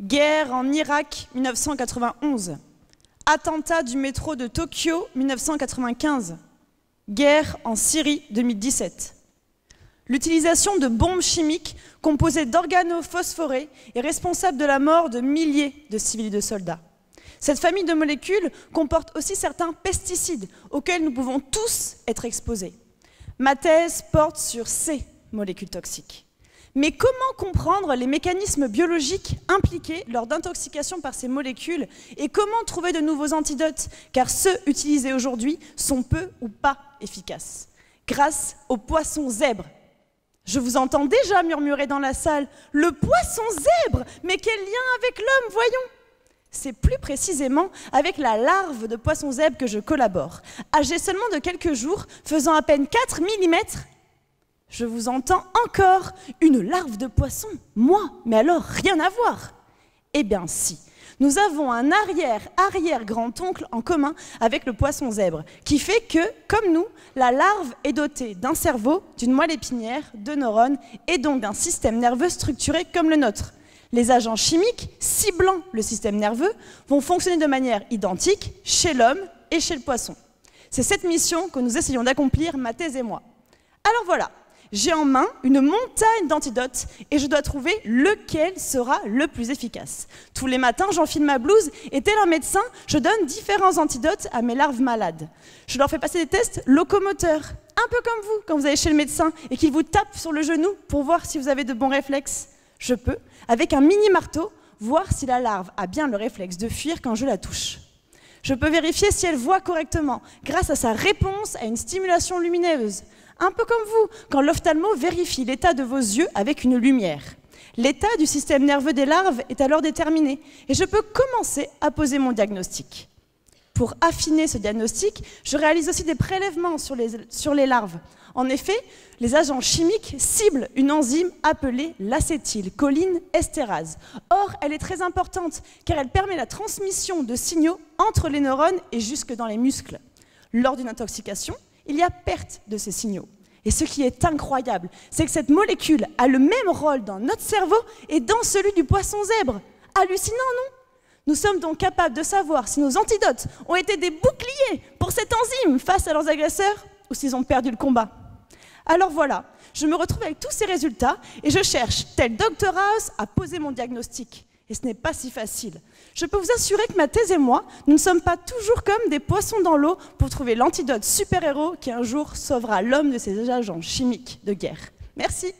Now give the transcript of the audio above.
Guerre en Irak, 1991. Attentat du métro de Tokyo, 1995. Guerre en Syrie, 2017. L'utilisation de bombes chimiques composées d'organophosphorés est responsable de la mort de milliers de civils et de soldats. Cette famille de molécules comporte aussi certains pesticides auxquels nous pouvons tous être exposés. Ma thèse porte sur ces molécules toxiques. Mais comment comprendre les mécanismes biologiques impliqués lors d'intoxication par ces molécules et comment trouver de nouveaux antidotes, car ceux utilisés aujourd'hui sont peu ou pas efficaces. Grâce au poisson zèbre. Je vous entends déjà murmurer dans la salle, « Le poisson zèbre, mais quel lien avec l'homme, voyons !» C'est plus précisément avec la larve de poisson zèbre que je collabore. Âgée seulement de quelques jours, faisant à peine 4 mm, je vous entends encore, une larve de poisson, moi, mais alors rien à voir. Eh bien si, nous avons un arrière-grand-oncle en commun avec le poisson zèbre, qui fait que, comme nous, la larve est dotée d'un cerveau, d'une moelle épinière, de neurones, et donc d'un système nerveux structuré comme le nôtre. Les agents chimiques, ciblant le système nerveux, vont fonctionner de manière identique chez l'homme et chez le poisson. C'est cette mission que nous essayons d'accomplir, ma thèse et moi. Alors voilà, j'ai en main une montagne d'antidotes et je dois trouver lequel sera le plus efficace. Tous les matins, j'enfile ma blouse et tel un médecin, je donne différents antidotes à mes larves malades. Je leur fais passer des tests locomoteurs, un peu comme vous quand vous allez chez le médecin et qu'il vous tape sur le genou pour voir si vous avez de bons réflexes. Je peux, avec un mini marteau, voir si la larve a bien le réflexe de fuir quand je la touche. Je peux vérifier si elle voit correctement, grâce à sa réponse à une stimulation lumineuse. Un peu comme vous, quand l'ophtalmo vérifie l'état de vos yeux avec une lumière. L'état du système nerveux des larves est alors déterminé, et je peux commencer à poser mon diagnostic. Pour affiner ce diagnostic, je réalise aussi des prélèvements sur les larves. En effet, les agents chimiques ciblent une enzyme appelée l'acétylcholine estérase. Or, elle est très importante car elle permet la transmission de signaux entre les neurones et jusque dans les muscles. Lors d'une intoxication, il y a perte de ces signaux. Et ce qui est incroyable, c'est que cette molécule a le même rôle dans notre cerveau et dans celui du poisson zèbre. Hallucinant, non ? Nous sommes donc capables de savoir si nos antidotes ont été des boucliers pour cette enzyme face à leurs agresseurs ou s'ils ont perdu le combat. Alors voilà, je me retrouve avec tous ces résultats et je cherche, tel Dr House, à poser mon diagnostic. Et ce n'est pas si facile. Je peux vous assurer que ma thèse et moi, nous ne sommes pas toujours comme des poissons dans l'eau pour trouver l'antidote super-héros qui un jour sauvera l'homme de ces agents chimiques de guerre. Merci.